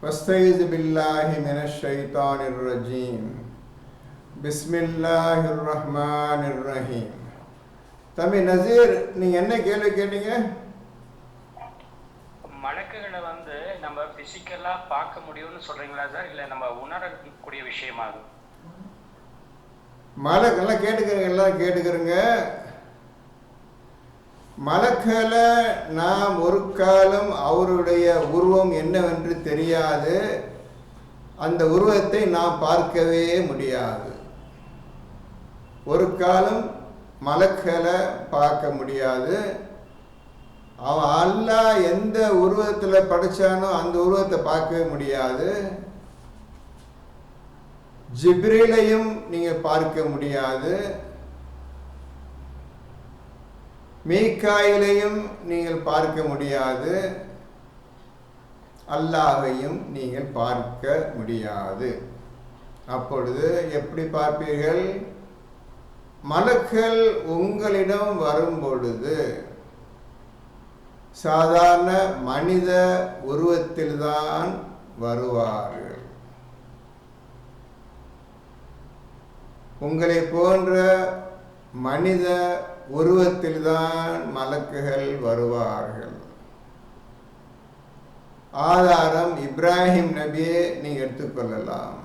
வஸ்தைது பில்லாஹி மினஷ் ஷைத்தானிர் ரஜீம். பிஸ்மில்லாஹிர் ரஹ்மானிர் ரஹீம். தம்பி நசீர், நீங்க என்ன கேள்வி கேட்டீங்க? மலக்குகளை நம்ம பிசிக்கலா பார்க்க முடியும்னு சொல்றீங்களா சார், இல்ல நம்ம உணரக்கூடிய விஷயமா? மலக்கெல்லாம் கேட்டுக்கிறங்க, எல்லாம் கேட்டுக்கிறங்க. மலக்களை நாம் ஒரு காலம் அவருடைய உருவம் என்னவென்று தெரியாது, அந்த உருவத்தை நாம் பார்க்கவே முடியாது. ஒரு காலம் மலக்களை பார்க்க முடியாது. அவன் அல்லாஹ் எந்த உருவத்தில் படைச்சானோ அந்த உருவத்தை பார்க்கவே முடியாது. ஜிப்ரீலையும் நீங்கள் பார்க்க முடியாது. மீகாயிலையும் நீங்கள் பார்க்க முடியாது. அல்லாஹையும் நீங்கள் பார்க்க முடியாது. அப்பொழுது எப்படி பார்ப்பீர்கள்? மலக்கள் உங்களிடம் வரும் பொழுது சாதாரண மனித உருவத்தில்தான் வருவார்கள். உங்களை போன்ற மனித உருவத்தில்தான் மலக்குகள் வருவார்கள். ஆதாரம் இப்ராஹிம் நபியை நீங்கள் எடுத்துக்கொள்ளலாம்.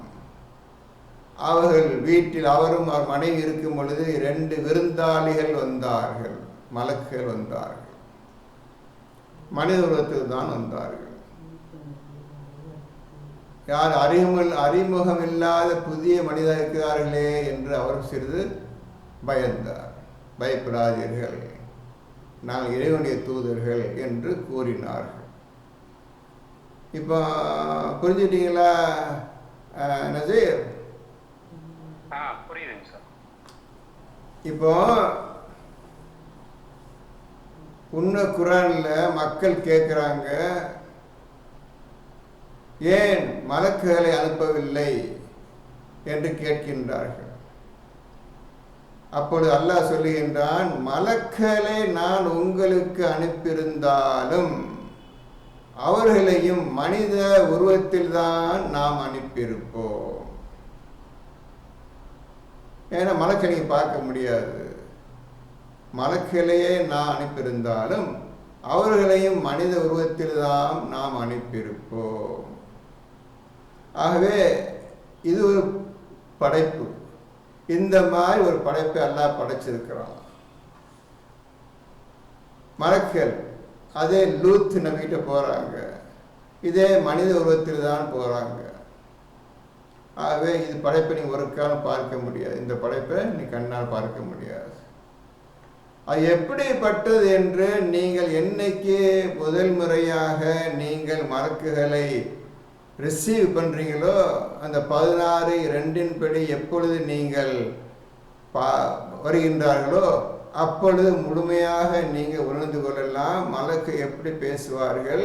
அவர்கள் வீட்டில் அவரும் அவர் மனைவி இருக்கும் பொழுது 2 விருந்தாளிகள் வந்தார்கள், மலக்குகள் வந்தார்கள். மனித உருவத்தில் தான் வந்தார்கள். யார் அறிமுகம் இல்லாத புதிய மனிதர் இருக்கிறார்களே என்று அவர் சிறிது பயந்தார். பயப்படாதீர்கள், நாங்கள் இறைவனுடைய தூதர்கள் என்று கூறினார்கள். இப்போ புரிஞ்சுட்டீங்களா நசீர்? புரியுதுங்க சார். இப்போ உன்ன குரான்ல மக்கள் கேட்குறாங்க, ஏன் மலக்குகளை அனுப்பவில்லை என்று கேட்கின்றார்கள். அப்பொழுது அல்லாஹ் சொல்லுகின்றான், மலக்குகளை நான் உங்களுக்கு அனுப்பியிருந்தாலும் அவர்களையும் மனித உருவத்தில் தான் நாம் அனுப்பியிருப்போம். ஏன்னா மலக்களை நீங்கள் பார்க்க முடியாது. மலக்குகளையே நான் அனுப்பியிருந்தாலும் அவர்களையும் மனித உருவத்தில் தான் நாம் அனுப்பியிருப்போம். ஆகவே இது ஒரு படைப்பு. இந்த மாதிரி ஒரு படைப்பை அல்லாஹ் படைச்சிருக்கிறான். மலக்குகள் அதே லூத் நபிகிட்ட போகிறாங்க, இதே மனித உருவத்தில் தான் போகிறாங்க. ஆகவே இது படைப்பை நீங்கள் ஒரு காலம் பார்க்க முடியாது. இந்த படைப்பை நீ கண்ணால் பார்க்க முடியாது. அது எப்படிப்பட்டது என்று நீங்கள் என்னைக்கு முதல் முறையாக நீங்கள் மலக்குகளை ரிசீவ் பண்ணுறீங்களோ, அந்த 16:2 படி எப்பொழுது நீங்கள் வருகின்றார்களோ அப்பொழுது முழுமையாக நீங்கள் உணர்ந்து கொள்ளலாம் மலக்கு எப்படி பேசுவார்கள்,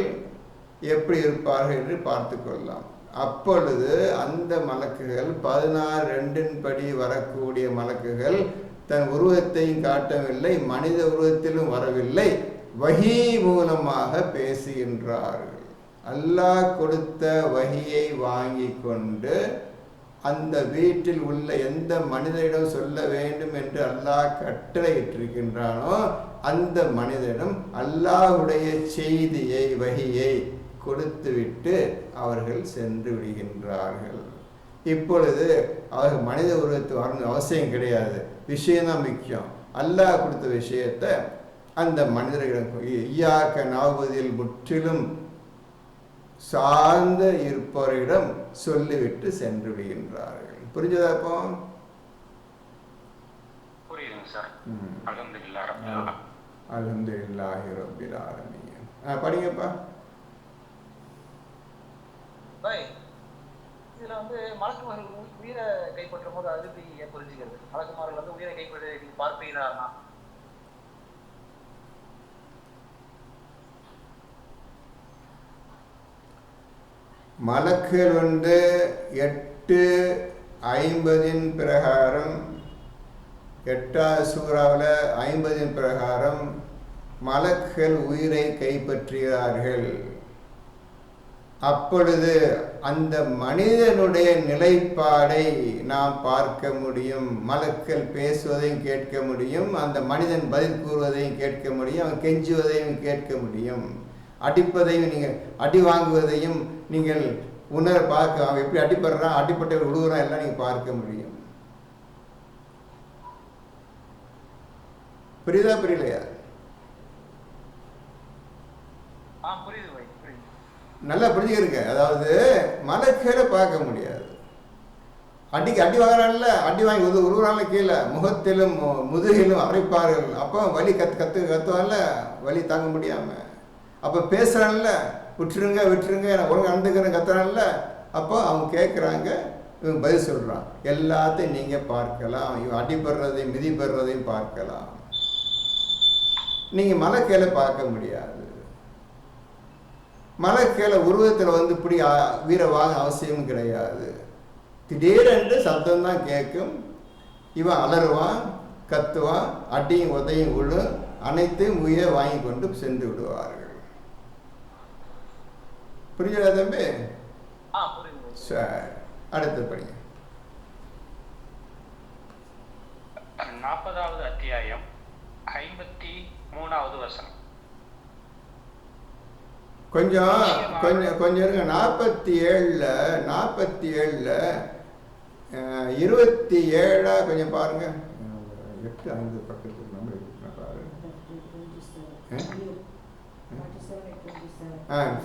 எப்படி இருப்பார்கள் என்று பார்த்து கொள்ளலாம். அப்பொழுது அந்த மலக்குகள் 16:2 படி வரக்கூடிய மலக்குகள் தன் உருவத்தையும் காட்டவில்லை, மனித உருவத்திலும் வரவில்லை, வஹீ மூலமாக பேசுகின்றார்கள். அல்லாஹ் கொடுத்த வஹியை வாங்கி கொண்டு அந்த வீட்டில் உள்ள எந்த மனிதனிடம் சொல்ல வேண்டும் என்று அல்லாஹ் கட்டளையிட்டிருக்கின்றானோ அந்த மனிதனிடம் அல்லாஹுடைய செய்தியை வஹியை கொடுத்துவிட்டு அவர்கள் சென்று விடுகின்றார்கள். இப்பொழுது அவர்கள் மனித உருவத்து வரணும் அவசியம் கிடையாது, விஷயம்தான் முக்கியம். அல்லாஹ் கொடுத்த விஷயத்தை அந்த மனிதர்களிடம் ஈயாக்க நாவதில் முற்றிலும் சார்ந்த இருப்பவரிடம் சொல்லிவிட்டு சென்று விடுகின்றார்கள். புரிஞ்சதா? இப்போ புரியுதுங்க சார். அல்ஹம்துலில்லாஹி ரப்பில் ஆலமீன். படிங்கப்பா. இதுல மலக்குமார்கள் உயிரை கைப்பற்றும் போது அது புரிஞ்சுக்கிறது. மலக்குமார்கள் உயிரை கைப்பற்ற பார்ப்பீங்கன்னா மலக்குகள் 8:50 பிரகாரம் 8வது சூறாவில் 50 பிரகாரம் மலக்குகள் உயிரை கைப்பற்றுகிறார்கள். அப்பொழுது அந்த மனிதனுடைய நிலைப்பாடை நாம் பார்க்க முடியும். மலக்கள் பேசுவதையும் கேட்க முடியும், அந்த மனிதன் பதில் கூறுவதையும் கேட்க முடியும், அவன் கெஞ்சுவதையும் கேட்க முடியும், அடிப்பதையும் நீங்கள் அடி வாங்குவதையும் நீங்கள் பார்க்க, அவன் எப்படி அடிப்படுறான், அடிப்பட்டவர் விழுவுறான் எல்லாம் நீங்கள் பார்க்க முடியும். புரியுதா புரியலையா? நல்லா புரிஞ்சுக்கிருக்க. அதாவது மலக்களை பார்க்க முடியாது. அடி வாங்குறான்ல, அடி வாங்கி உருவான கீழே முகத்திலும் முதுகிலும் அரைப்பார்கள். அப்போ வலி கத்துவான்ல, வலி தாங்க முடியாம. அப்போ பேசுறான்ல, விட்டுருங்க நான் ஒழுங்கு நடந்துக்கிறேன் கத்துறான்ல. அப்போ அவங்க கேட்குறாங்க, இவங்க பதில் சொல்றான். எல்லாத்தையும் நீங்க பார்க்கலாம். இவன் அடிபடுறதையும் மிதிப்படுறதையும் பார்க்கலாம். நீங்க மலக்கையில பார்க்க முடியாது. மலக்கையில உருவத்தில் இப்படி வீரவாக அவசியம் கிடையாது. திடீரென்று சப்தம் தான் கேட்கும். இவன் அலறுவான், கத்துவான், அடியும் உதையும் விழு, அனைத்தையும் உயிரை வாங்கி கொண்டு சென்று விடுவார்கள். புரியுதா தம்பி? சரி, அடுத்து படிங்க. 40வது அத்தியாயம் 53வது வசனம். கொஞ்சம் இருங்க. 47ல 27 கொஞ்சம் பாருங்க. 8-5 பக்கத்துக்கு நம்பர் பாருங்க.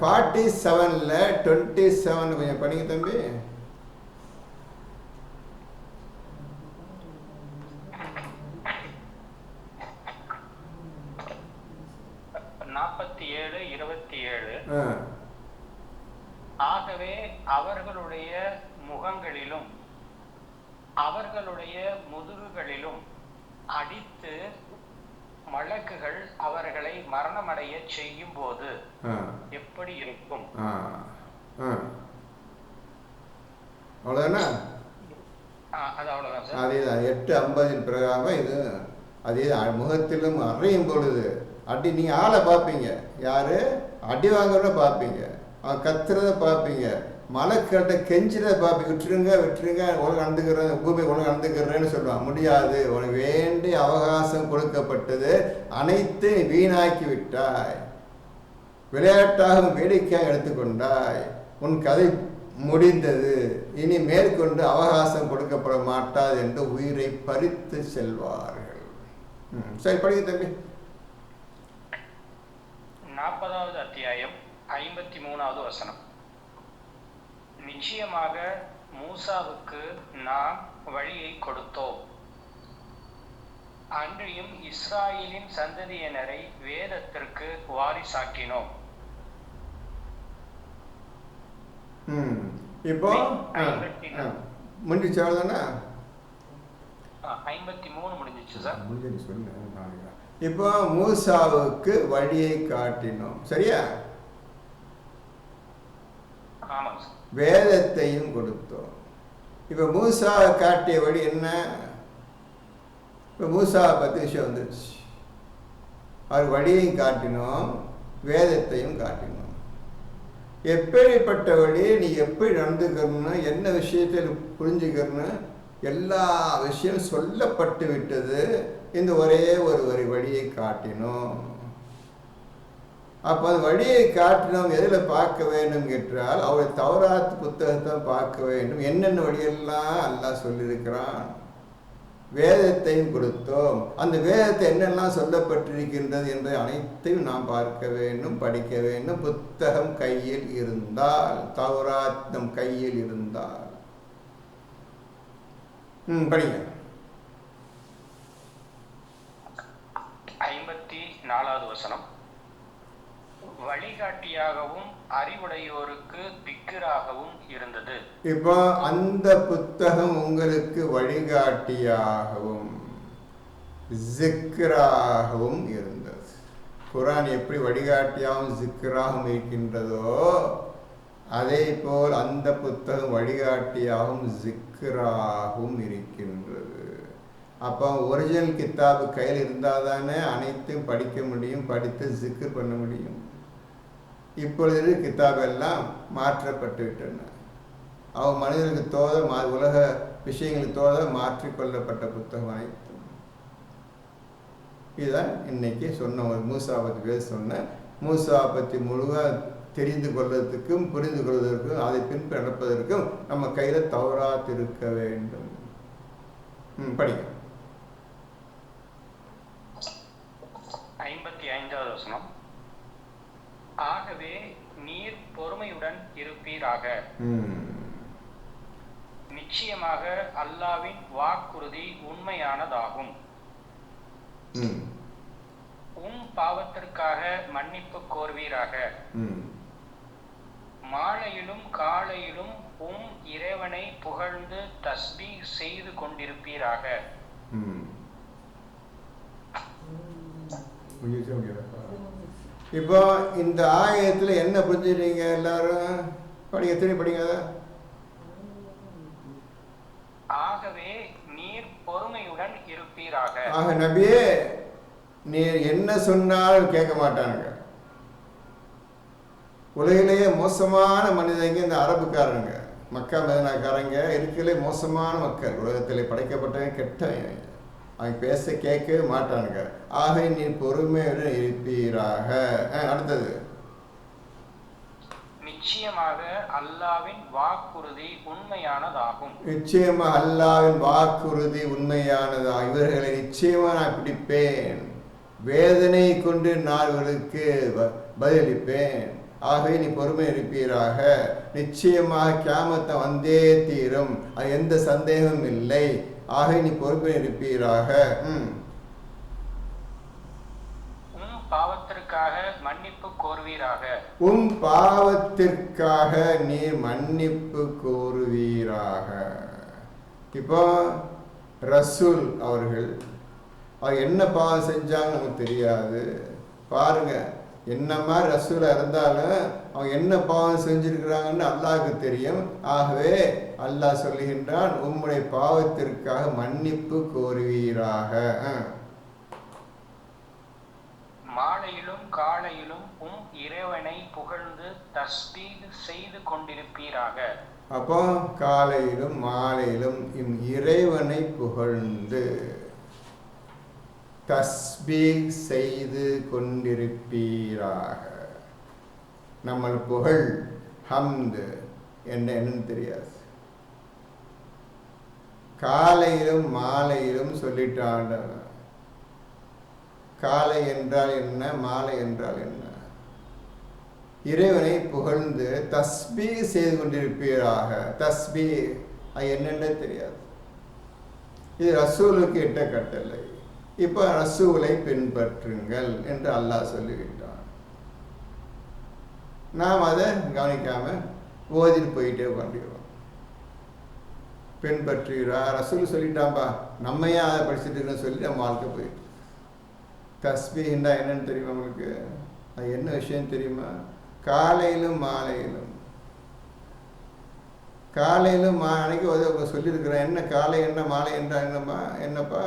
47ல 27 கொஞ்சம் படிங்க தம்பி. ஆகவே அவர்களுடைய முகங்களிலும் அவர்களுடைய முதுகுகளிலும் அடித்து மலக்குகள் அவர்களை மரணமடைய செய்யும் போது எப்படி இருக்கும்? அவ்வளவுதானா? அது அவ்வளவுதான் சார். அதேதான் 8:50 பிரகாரம் இது. அதே முகத்திலும் அறையும் பொழுது அடி. நீங்க ஆளை பார்ப்பீங்க, யாரு அடி வாங்குறத பார்ப்பீங்க, அவன் கத்துறத பார்ப்பீங்க, மலைக்கட்டை கெஞ்சிறத பார்ப்பீங்க. விட்டுருங்க ஒழுங்கு நடந்துக்கிறேன், பூமி ஒழுங்கு நடந்துக்கிறேன்னு சொல்லுவான். முடியாது, உனக்கு வேண்டிய அவகாசம் கொடுக்கப்பட்டது, அனைத்தையும் வீணாக்கி விட்டாய், விளையாட்டாகவும் வேடிக்கையாக எடுத்துக்கொண்டாய், உன் கதை முடிந்தது, இனி மேற்கொண்டு அவகாசம் கொடுக்கப்பட மாட்டாது என்று உயிரை பறித்து செல்வார்கள். சரி, படிக்க தம்பி. 40வது அத்தியாயம் 53வது வசனம். நிச்சயமாக மூசாவுக்கு நாம் வழியை கொடுத்தோம், அன்றியும் இஸ்ராயேலின் சந்ததியினரை வேதத்திற்கு வாரிசாக்கினோம். இப்போ முடிஞ்சிச்சு, அவ்வளோதானே? 53 முடிஞ்சிச்சு சார். முடிஞ்சு சொல்லு. இப்போ மூசாவுக்கு வழியை காட்டினோம், சரியா? வேதத்தையும் கொடுத்தோம். இப்போ மூசா காட்டிய வழி என்ன? இப்போ மூசாவை பற்றி விஷயம் வந்துருச்சு. அவர் வழியையும் காட்டினோம், வேதத்தையும் காட்டினோம். எப்படிப்பட்ட வழி, நீ எப்படி நடந்துக்கணும், என்ன விஷயத்தில் புரிஞ்சுக்கணும், எல்லா விஷயம் சொல்லப்பட்டு விட்டது. இந்த ஒரே ஒரு வழியை காட்டினோம். அப்போ அந்த வழியை காட்டினோம். எதில் பார்க்க வேண்டும் என்றால், அவருடைய தௌராத் புத்தகத்தை பார்க்க வேண்டும். என்னென்ன வழியெல்லாம் அல்லாஹ் சொல்லியிருக்கிறான். வேதத்தையும் கொடுத்தோம். அந்த வேதத்தை என்னெல்லாம் சொல்லப்பட்டிருக்கின்றது என்பதை அனைத்தையும் நாம் பார்க்க வேண்டும், படிக்க வேண்டும். புத்தகம் கையில் இருந்தால், தௌராத் நம் கையில் இருந்தால். படிங்க. 54வது வசனம். வழிகாட்டியாகவும் அறிவுடையோருக்கு திக்கராகவும் இருந்தது. இப்போ அந்த புத்தகம் உங்களுக்கு வழிகாட்டியாகவும் ஜிக்ராகவும் இருந்தது. குர்ஆன் எப்படி வழிகாட்டியாகவும் ஜிக்ராகவும் இருக்கின்றதோ, அதே போல் அந்த புத்தகம் வழிகாட்டியாகவும் ஜிக்ராகவும் இருக்கின்றது. அப்போ ஒரிஜினல் கித்தாபு கையில் இருந்தால் தானே அனைத்தையும் படிக்க முடியும், படித்து ஜிக்ர் பண்ண முடியும். இப்பொழுது கிதாபெல்லாம் மாற்றப்பட்டு விட்டன. அவன் மனிதனுக்கு தோத உலக விஷயங்களுக்கு தோத மாற்றிக்கொள்ளப்பட்ட புத்தகம் அனைத்தும். இதுதான் இன்னைக்கு சொன்ன ஒரு மூசா பற்றி பேச சொன்ன. மூசா பற்றி முழுவ தெரிந்து கொள்வதற்கும் புரிந்து கொள்வதற்கும் அதை பின்பு நடப்பதற்கும் நம்ம கையில் தௌராத் இருக்க வேண்டும். படிங்க. 55வது வசனம். ஆகவே நீர் பொறுமையுடன் இருப்பீராக, நிச்சயமாக அல்லாஹ்வின் வாக்குறுதி உண்மையானதாகும். பாவத்திற்காக மன்னிப்பு கோருவீராக, மாலையிலும் காலையிலும் இறைவனை புகழ்ந்து தஸ்பீஹ் செய்து கொண்டிருப்பீராக. இப்போ இந்த ஆயத்துல என்ன புரிஞ்சுறீங்க எல்லாரும்? படிங்க, திரும்பி படிங்க. ஆகவே நீர் பொறுமையுடன் இருப்பீராக. ஆக நபியே, நீர் என்ன சொன்னாலும் கேட்க மாட்டானுங்க. உலகிலேயே மோசமான மனிதங்க இந்த அரபுக்காரங்க, மக்கா மதனாக்காரங்க இருக்கலே மோசமான மக்கள். உலகத்தில் படைக்கப்பட்டவங்க கெட்டவங்க. அவங்க பேச கேட்கவே மாட்டானுங்க. ஆக நீ பொறுமையுடன் இருப்பீராக. அடுத்தது, நிச்சயமாக அல்லாஹ்வின் வாக்குறுதி உண்மையானதாகும். நிச்சயமாக அல்லாஹ்வின் வாக்குறுதி உண்மையானதாகும். இவர்களை நிச்சயமா நான் பிடிப்பேன், வேதனை கொண்டு நான் இவர்களுக்கு பதிலளிப்பேன். ஆகவே நீ பொறுமை இருப்பீராக. நிச்சயமாக கியாமத்தை வந்தே தீரும், அது எந்த சந்தேகமும் இல்லை. ஆகவே நீ பொறுமை இருப்பீராக. பாவத்திற்காக மன்னிப்பு கோருவீராக. பாவத்திற்காக நீ மன்னிப்பு கோருவீராக. இப்போ ரசூல் அவர்கள் என்ன பாவம் செஞ்சாங்க நமக்கு தெரியாது. பாருங்க, என்ன மாதிரி ரசூலா இருந்தாலும் அவங்க என்ன பாவம் செஞ்சிருக்கிறாங்கன்னு அல்லாஹ்வுக்கு தெரியும். ஆகவே அல்லாஹ் சொல்லுகின்றான், உம்முடைய பாவத்திற்காக மன்னிப்பு கோருவீராக. மாலையிலும் காலையிலும் இறைவனை புகழ்ந்து தஸ்பீஹ் செய்து கொண்டிருப்பீராக. அப்போ காலையிலும் மாலையிலும் இறைவனை புகழ்ந்து தஸ்பீஹ் செய்து கொண்டிருப்பீராக. நம்ம புகழ் ஹம்து என்னன்னு தெரியாது. காலையிலும் மாலையிலும் சொல்லிட்டாண்ட. காலை என்றால் என்ன, மாலை என்றால் என்ன? இறைவனை புகழ்ந்து தஸ்பீஹ் செய்து கொண்டிருப்பீராக. தஸ்பீஹ் அது என்னென்ன தெரியாது. இது ரசூலுக்கு இட்ட கட்டளை. இப்போ ரசூலை பின்பற்றுங்கள் என்று அல்லாஹ் சொல்லிவிட்டான். நாம் அதை கவனிக்காம ஓதிட்டு போயிட்டே உட்காந்துக்கிறோம். பின்பற்றுகிறா, ரசூல் சொல்லிட்டான்பா, நம்ம ஏன் அதை படிச்சுட்டு இருக்கோன்னு சொல்லி நம்ம வாழ்க்கை போயிட்டு. தஸ்பீஹ்னா என்னன்னு தெரியுமா உங்களுக்கு? அது என்ன விஷயம் தெரியுமா? காலையிலும் மாலையிலும், காலையிலும் மாலைக்கு அவங்க சொல்லியிருக்கிறேன். என்ன காலை என்ன மாலை என்றா என்னம்மா? என்னப்பா?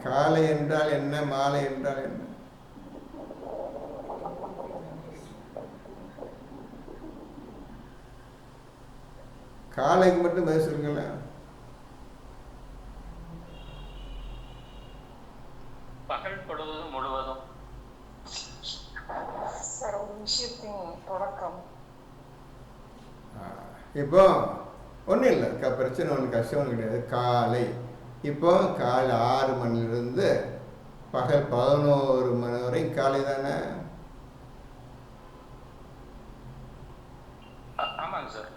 காலை என்றால் என்ன, மாலை என்றால் என்ன? காலைக்கு மட்டும் பதில் சொல்லுங்களேன். பகல் பொழுது முழுவதும். இப்போ ஒன்றும் இல்லை, பிரச்சனை ஒன்று கஷ்டம் ஒன்றும் கிடையாது. காலை இப்போ காலை 6 மணிலிருந்து பகல் 11 மணி வரை காலை தானே?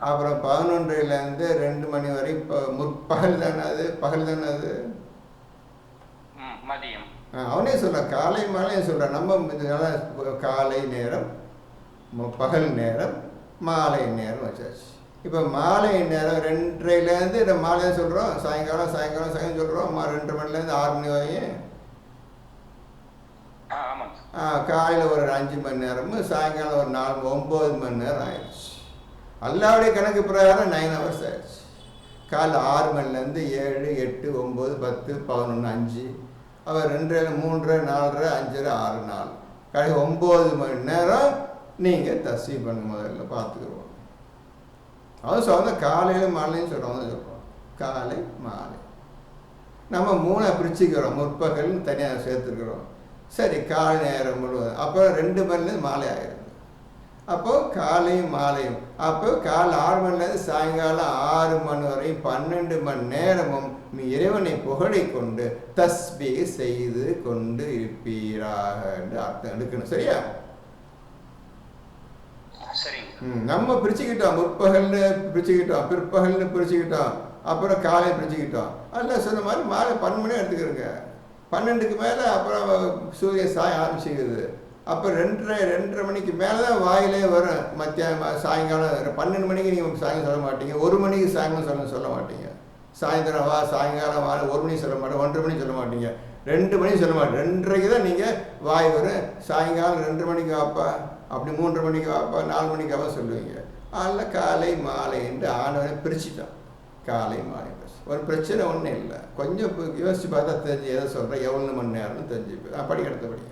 அப்புறம் 11லேருந்து 2 மணி வரை முற்பகல் தானே? அது பகல் தானே? அது மதியம். அவனே சொல்கிறான், காலை மாலையும் சொல்கிறான். நம்ம இதனால காலை நேரம், பகல் நேரம், மாலை நேரம் வச்சாச்சு. இப்போ மாலை நேரம் 2:30லேருந்து நம்ம மாலையை சொல்கிறோம், சாயங்காலம் சொல்கிறோம். 2 மணிலேருந்து 6 மணி வரையும். காலையில் ஒரு 5 மணி நேரமும் சாயங்காலம் ஒரு 9 மணி நேரம் ஆயிடுச்சு. அல்லாவுடைய கணக்கு பிரகாரம் 9 ஹவர்ஸ் ஆயிடுச்சு. காலை 6 மணிலேருந்து 7, 8, 9, 10, 11, 5, அவர் 2, 3, 4, 5, 6, 4 கடைசி 9 மணி நேரம் நீங்கள் தஸ்பீஹ் பண்ண முதல்ல பார்த்துக்குவோம். அவன் சொல்ல காலையில் மாலையும் சொல்கிறோம். காலை மாலை நம்ம 3 பிரிச்சுக்கிறோம். முற்பகல்னு தனியாக சேர்த்துக்கிறோம். சரி, காலை நேரம் முழுவதும் அப்போ 2 மணிலேருந்து மாலை ஆகிடுது. அப்போது காலையும் மாலையும் அப்போ காலை 6 மணிலேருந்து சாயங்காலம் 6 மணி வரையும் 12 மணி நேரமும் நீ இறைவனை புகழை கொண்டு தஸ்பீஹ் செய்து கொண்டு இருப்பீராக என்று அர்த்தம் எடுக்கணும். சரியா? நம்ம பிரிச்சுக்கிட்டோம். முற்பகல்னு பிரிச்சுக்கிட்டோம், பிற்பகல்னு பிரிச்சுக்கிட்டோம், அப்புறம் காலை பிரிச்சுக்கிட்டோம். அதில் சொன்ன மாதிரி மாலை 12 மணி எடுத்துக்கிறோங்க. 12க்கு மேலே அப்புறம் சூரியன் சாய ஆரம்பிச்சுக்குது. அப்போ 2:30 மணிக்கு மேலே தான் வாயிலே வரும். மத்தியானம் சாயங்காலம் 12 மணிக்கு நீங்கள் சாயங்காலம் சொல்ல மாட்டீங்க, 1 மணிக்கு சாயங்காலம் சொல்ல மாட்டீங்க, சாயந்தரம் வா சாயங்காலம் வா 1 மணிக்கு சொல்ல மாட்டேன், 1:30 மணிக்கு சொல்ல மாட்டீங்க, 2 மணிக்கு சொல்ல மாட்டேன். 2:30க்கு தான் நீங்கள் வாய் வரும். சாயங்காலம் 2 மணிக்கு வாப்பா, அப்படி 3 மணிக்கு வாப்பா, 4 மணிக்கு வாப்பா சொல்லுவீங்க. அதில் காலை மாலை என்று ஆனவனை பிரிச்சுட்டான். காலை மாலை ஒரு பிரச்சனை ஒன்றும் இல்லை. கொஞ்சம் யோசிச்சு பார்த்தா தெரிஞ்சு எதை சொல்கிறேன், எவ்வளோ மணி நேரம்னு தெரிஞ்சுப்பேன். படி அடுத்தபடி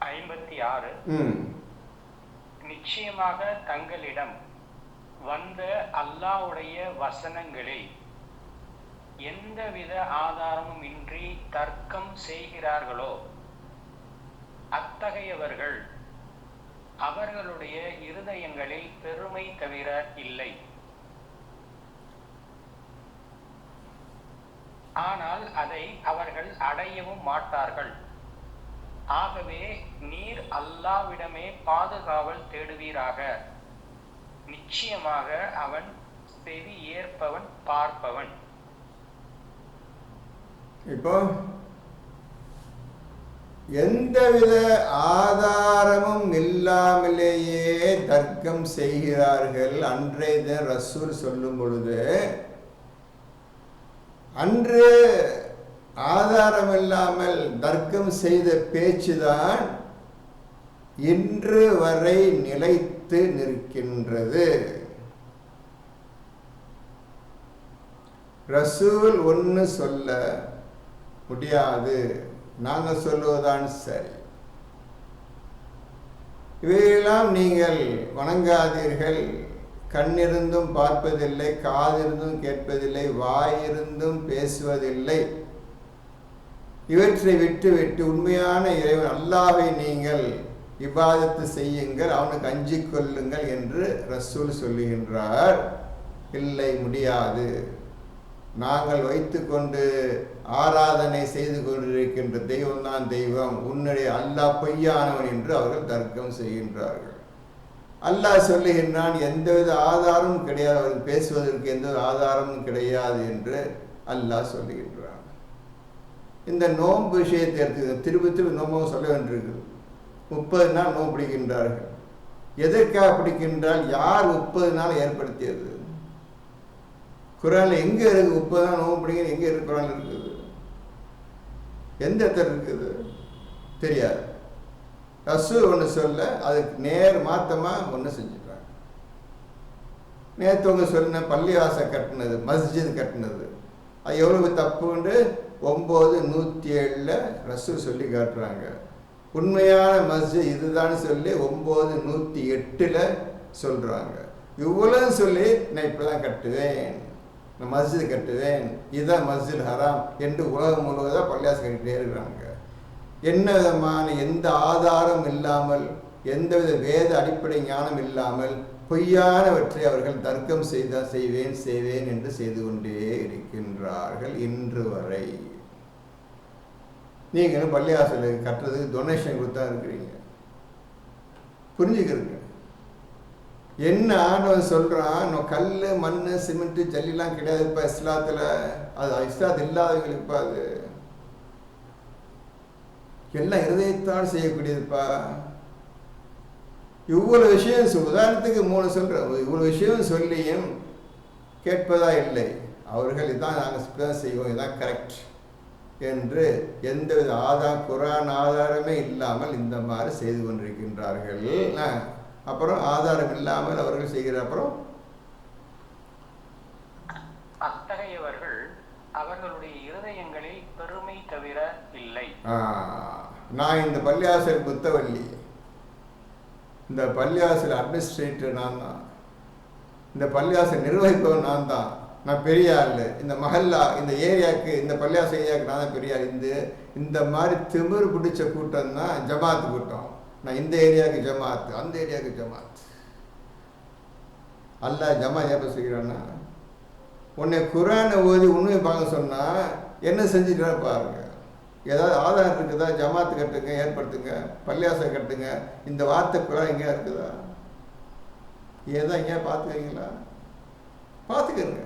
56. நிச்சயமாக தங்களிடம் வந்த அல்லாஹ்வுடைய வசனங்களில் எந்தவித ஆதாரமும் இன்றி தர்க்கம் செய்கிறார்களோ அத்தகையவர்கள் அவர்களுடைய இருதயங்களில் பெருமை தவிர இல்லை. ஆனால் அதை அவர்கள் அடையவும் மாட்டார்கள். ஆகவே நீர் அல்லாஹ்விடமே பாதுகாவல் தேடுவீராக. நிச்சயமாக அவன் செவி ஏற்பவன், பார்ப்பவன். இப்போ எந்தவித ஆதாரமும் இல்லாமலேயே தர்க்கம் செய்கிறார்கள். அன்றைய ரசூல் சொல்லும் பொழுது, அன்று ஆதாரம் இல்லாமல் தர்க்கம் செய்த பேச்சுதான் இன்று வரை நிலைத்து நிற்கின்றது. ரசூல் ஒன்று சொல்ல முடியாது, நாங்கள் சொல்லுவதுதான் சரி. இவையெல்லாம் நீங்கள் வணங்காதீர்கள். கண்ணிருந்தும் பார்ப்பதில்லை, காதிருந்தும் கேட்பதில்லை, வாயிருந்தும் பேசுவதில்லை. இவற்றை விட்டு உண்மையான இறைவன் அல்லாஹ்வை நீங்கள் இபாதத்து செய்யுங்கள், அவனுக்கு அஞ்சிக் கொள்ளுங்கள் என்று ரசூல் சொல்லுகின்றார். இல்லை, முடியாது. நாங்கள் வைத்துக்கொண்டு ஆராதனை செய்து கொண்டிருக்கின்ற தெய்வம் தான் தெய்வம், உன்னுடைய அல்லாஹ் பொய்யானவன் என்று அவர்கள் தர்க்கம் செய்கின்றார்கள். அல்லாஹ் சொல்லுகின்றான், எந்தவித ஆதாரமும் கிடையாது, அவர்கள் பேசுவதற்கு எந்தவித ஆதாரமும் கிடையாது என்று அல்லாஹ் சொல்லுகின்றான். இந்த நோன்பு விஷயத்தை எடுத்து திருப்பி நோம்பும் சொல்ல வேண்டியிருக்குது. 30 நாள் நோன்பு பிடிக்கின்றார்கள். எதற்காக பிடிக்கின்றால், யார் 30 நாள் ஏற்படுத்தியது? குரான்ல எங்க இருக்கு 30 நாள் நோன்பு பிடிக்க? எங்க இருக்கு குரான்ல இருக்குது? எந்த இடத்துல இருக்குது தெரியாது. ரசூல் ஒன்று சொல்ல அதுக்கு நேர் மாத்தமா ஒன்று செஞ்சுட்டாங்க. நேற்று சொன்ன பள்ளிவாசல் கட்டினது, மஸ்ஜித் கட்டினது, அது எவ்வளவு தப்புன்னு 9:107 ரசூல் சொல்லி காட்டுறாங்க. உண்மையான மஸ்ஜித் இதுதான் சொல்லி 9:108 சொல்றாங்க. இவ்வளவு சொல்லி நான் இப்படிதான் கட்டுவேன், நான் மஸ்ஜித் கட்டுவேன், இதுதான் மஸ்ஜித் ஹராம் என்று உலகம் முழுவதாக பள்ளியாசம் கட்டிகிட்டே இருக்கிறாங்க. என்ன விதமான எந்த ஆதாரம் இல்லாமல், எந்தவித வேத அடிப்படை ஞானம் இல்லாமல் பொய்யானவற்றை அவர்கள் தர்க்கம் செய்வேன் என்று செய்து கொண்டே இருக்கின்றார்கள் இன்று வரை. நீங்களும் பள்ளியாசல் கட்டுறதுக்கு டொனேஷன் கொடுத்தா இருக்கிறீங்க. புரிஞ்சுக்கிறீங்க என்ன ஆண்டவன் சொல்றான்? கல், மண், சிமெண்ட், ஜல்லிலாம் கிடையாதுப்பா இஸ்லாத்துல. அது இஸ்லாத் இல்லாதவங்களுக்குப்பா, அது எல்லாம் இருதயத்தால் செய்யக்கூடியதுப்பா. இவ்வளவு விஷயம் உதாரணத்துக்கு 3 சொல்றேன். இவ்வளவு விஷயம் சொல்லியும் கேட்பதா இல்லை. அவர்கள் இதான் நாங்கள் செய்வோம், இதான் கரெக்ட் என்று எந்தவித குரான் ஆதாரமே இல்லாமல் இந்த மாதிரி செய்து கொண்டிருக்கின்றார்கள். அப்புறம் ஆதாரம் இல்லாமல் அவர்கள் செய்கிற அப்புறம் அத்தகையவர்கள் அவர்களுடைய இருதயங்களில் பெருமை தவிர இல்லை. நான் இந்த பள்ளியாசல் புத்தவல்லி, இந்த பள்ளியாசல் அட்மினிஸ்ட்ரேட்டர் நான் தான், இந்த பள்ளியாசல் நிர்வகிப்பவன் நான் தான், நான் பெரிய ஆள், இந்த மஹல்லா இந்த ஏரியாவுக்கு இந்த பள்ளியாசல் ஏரியாவுக்கு நான் தான் பெரிய ஆள். இந்த மாதிரி திமிர் பிடிச்ச கூட்டம் தான் ஜமாத்து கூட்டம். நான் இந்த ஏரியாவுக்கு ஜமாத்து, அந்த ஏரியாவுக்கு ஜமாத். அல்லாஹ் ஜமாத் ஏப்ப செய்கிறான்னா, உன்னை குரானை ஓதி உண்மையை பார்க்க சொன்னால் என்ன செஞ்சுக்கிறா பாருங்க. ஏதாவது ஆதாரம் இருக்குதா? ஜமாத்து கட்டுங்க, ஏற்படுத்துங்க, பள்ளியாசை கட்டுங்க. இந்த வார்த்தை குரான் எங்கேயா இருக்குதா? ஏதோ எங்கேயா பார்த்துக்கிறீங்களா? பார்த்துக்கிறங்க.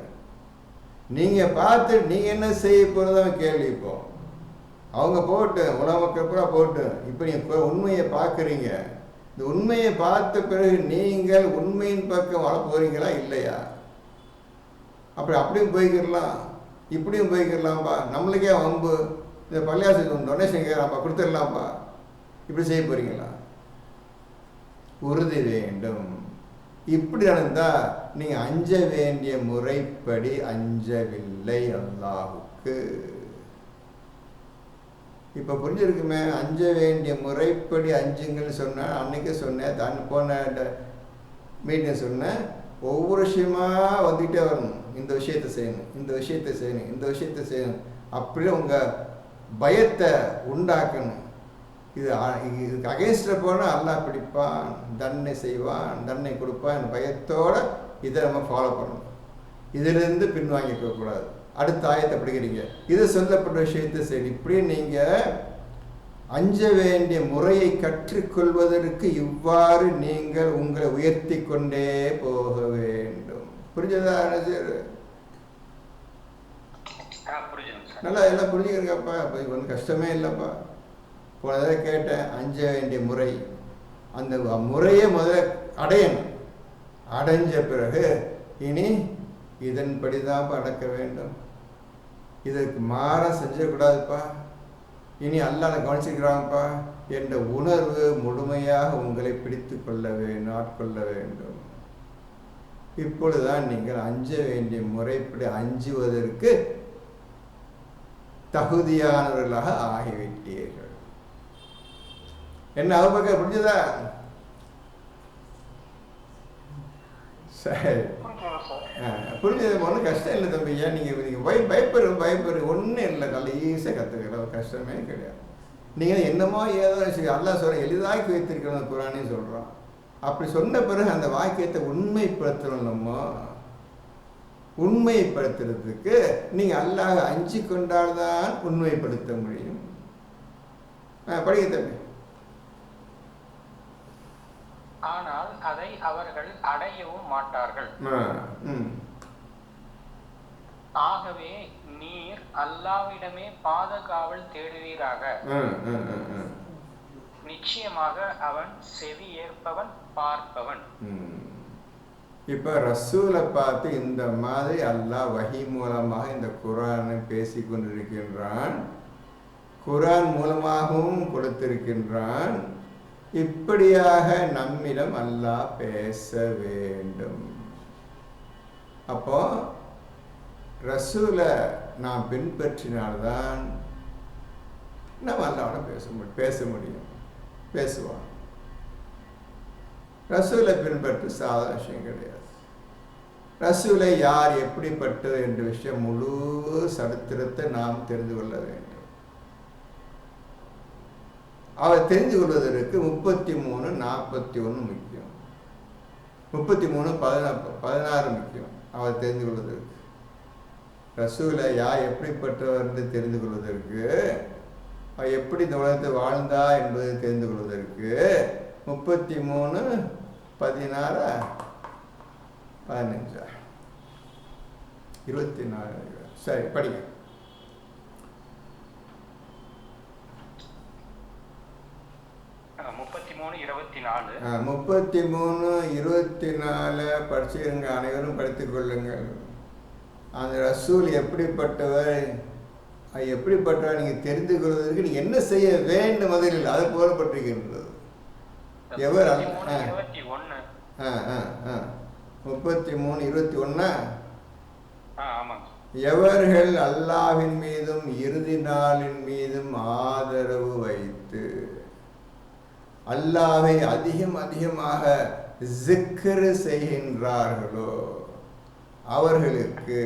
நீங்கள் பார்த்து நீங்கள் என்ன செய்ய போகிறதான் கேள்வி. இப்போ அவங்க போட்டு உலக மக்கள் பூரா போட்டு இப்போ நீங்கள் உண்மையை பார்க்குறீங்க. இந்த உண்மையை பார்த்த பிறகு நீங்கள் உண்மையின் பக்கம் வர போகிறீங்களா இல்லையா? அப்படியும் போய்க்கிடலாம், இப்படியும் போய்க்கிடலாம்ப்பா. நம்மளுக்கே வம்பு, இந்த பள்ளியாசத்துக்கு டொனேஷன் கேட்கலாம்ப்பா, கொடுத்துடலாம்ப்பா. இப்படி செய்ய போகிறீங்களா? உறுதி வேண்டும். இப்படி நடந்தால் நீங்கள் அஞ்ச வேண்டிய முறைப்படி அஞ்சவில்லை அல்லாஹுக்கு. இப்போ புரிஞ்சிருக்குமே? அஞ்ச வேண்டிய முறைப்படி அஞ்சுங்கன்னு சொன்னேன். அன்றைக்கே சொன்னேன், போன மீட்டிங் சொன்னேன். ஒவ்வொரு விஷயமாக வந்துக்கிட்டே வரணும். இந்த விஷயத்தை செய்யணும், இந்த விஷயத்தை செய்யணும், இந்த விஷயத்தை செய்யணும். அப்படியே உங்கள் பயத்தை உண்டாக்கணும். இதுக்கு அகேன்ஸ்டாக போனால் அல்லாஹ் பிடிப்பான், தண்டனை செய்வான், தண்டனை கொடுப்பான். பயத்தோடு இதை நம்ம ஃபாலோ பண்ணணும். இதிலிருந்து பின்வாங்கிக்க கூடாது. அடுத்த ஆயத்தை படிக்கிறீங்க, இது சொல்லப்பட்ட விஷயத்தை சரி. இப்படி நீங்கள் அஞ்ச வேண்டிய முறையை கற்றுக்கொள்வதற்கு இவ்வாறு நீங்கள் உங்களை உயர்த்தி கொண்டே போக வேண்டும். புரிஞ்சதா? நல்லா எல்லாம் புரிஞ்சுக்கிறீங்கப்பா. இப்போ ஒன்றும் கஷ்டமே இல்லைப்பா. போன தடவை கேட்டேன், அஞ்ச வேண்டிய முறை. அந்த முறையை முதல்ல அடையணும். அடைஞ்ச பிறகு இனி இதன்படி தான்ப்பா அடக்க வேண்டும். இதற்கு மாற செஞ்சக்கூடாதுப்பா. இனி அல்லாஹ் கவனிச்சுக்கிறாங்கப்பா என்ற உணர்வு முழுமையாக உங்களை பிடித்து கொள்ள வேண்டும், ஆட்கொள்ள வேண்டும். இப்பொழுதுதான் நீங்கள் அஞ்ச வேண்டிய முறைப்படி அஞ்சுவதற்கு தகுதியானவர்களாக ஆகிவிட்டீர்கள். என்ன அவுபக்கர் புரிஞ்சுதா? சரி, புரிஞ்சது. ஒன்றும் கஷ்டம் இல்லை தம்பியா. நீங்கள் பயப்படுற ஒன்றும் இல்லை. நல்ல ஈஸியாக கற்றுக்கிற கஷ்டமே கிடையாது. நீங்கள் என்னமோ ஏதோ அல்லாஹ் சொல்ற எளிதாக்கி வைத்திருக்கிறோம் குரானே சொல்கிறோம். அப்படி சொன்ன பிறகு அந்த வாக்கியத்தை உண்மைப்படுத்தணும். நம்ம உண்மைப்படுத்துறதுக்கு நீங்கள் அல்லாஹ் அஞ்சு கொண்டால்தான் உண்மைப்படுத்த முடியும். படிக்க தம்பி. ஆனால் அதை அவர்கள் அடையவும் மாட்டார்கள். ஆகவே நீர் அல்லாஹ்விடமே பாதுகாவல் தேடுவீராக. நிச்சயமாக அவன் செவி ஏற்பவன், பார்ப்பவன். இப்ப ரசூலை பார்த்து இந்த மாதிரி அல்லாஹ் வஹி மூலமாக இந்த குர்ஆனை பேசி கொண்டிருக்கின்றான். குர்ஆன் மூலமாகவும் கொடுத்திருக்கின்றான். இப்படியாக நம்மிடம் அல்லாஹ் பேச வேண்டும். அப்போ ரசூலை நாம் பின்பற்றினால்தான் நம்ம அல்லாஹ்வோட பேச முடியும், பேசுவான். ரசூலை பின்பற்று சாதாரண விஷயம் கிடையாது. ரசூலை யார், எப்படிப்பட்டது என்ற விஷயம் முழு சரித்திரத்தை நாம் தெரிந்து கொள்ள வேண்டும். அவர் தெரிந்து கொள்வதற்கு 33, 41 முக்கியம். 33, 16 முக்கியம். அவர் தெரிந்து கொள்வதற்கு ரசூலை யார் எப்படிப்பட்டவர் என்று தெரிந்து கொள்வதற்கு, அவர் எப்படி இந்த உலகத்தை வாழ்ந்தா என்பதை தெரிந்து கொள்வதற்கு 33, 16, 15, 24. சரி, படிங்க. (33, 24) படிச்சுருங்க. அனைவரும் படித்துக் கொள்ளுங்கள். அந்த ரசூல் எப்படிப்பட்டவர், எப்படிப்பட்டவர் நீங்கள் தெரிந்து கொள்வதற்கு நீங்கள் என்ன செய்ய வேண்டும் முதலில் அது போலப்பட்டிருக்கின்றது. எவர் 21 33:21. ஆமாங்க. எவர்கள் அல்லாஹ்வின் மீதும் இறுதி நாளின் மீதும் ஆதரவு வைத்து அல்லாஹ்வை அதிகமாக ஜிக்ர் செய்கின்றார்களோ அவர்களுக்கு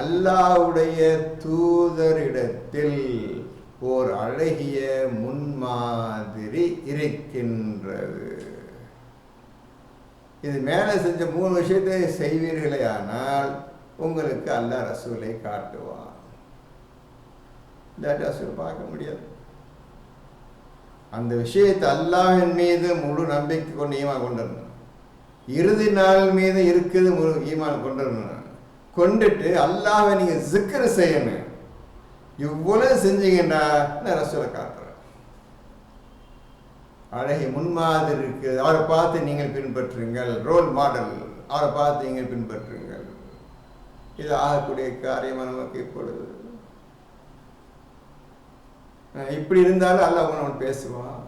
அல்லாஹ்வுடைய தூதரிடத்தில் ஓர் அழகிய முன்மாதிரி இருக்கின்றது. இது மேலே செஞ்ச 3 விஷயத்தை செய்வீர்களே ஆனால் உங்களுக்கு அல்லாஹ் ரசூலை காட்டுவான். இல்லாட்டி ரசூல் பார்க்க முடியாது. அந்த விஷயத்தை அல்லாஹ்வின் மீது முழு நம்பிக்கை கொண்டு ஈமான் கொண்டிருந்தோம். இறுதி நாள் மீது இருக்குது முழு ஈமான் கொண்டிருந்தோம். கொண்டுட்டு அல்லாஹ்வை நீங்கள் ஜிக்ர் செய்யணும். இவ்வளவு செஞ்சீங்கன்னா ரசூலை காட்டுறேன். அழகிய முன்மாதிரி இருக்குது. அவரை பார்த்து நீங்கள் பின்பற்றுங்கள். Role model. அவரை பார்த்து நீங்கள் பின்பற்றுங்கள். இது ஆகக்கூடிய காரியமாக நமக்கு இப்பொழுது இப்படி இருந்தாலும் அல்லாஹ் அவன் பேசுவான்.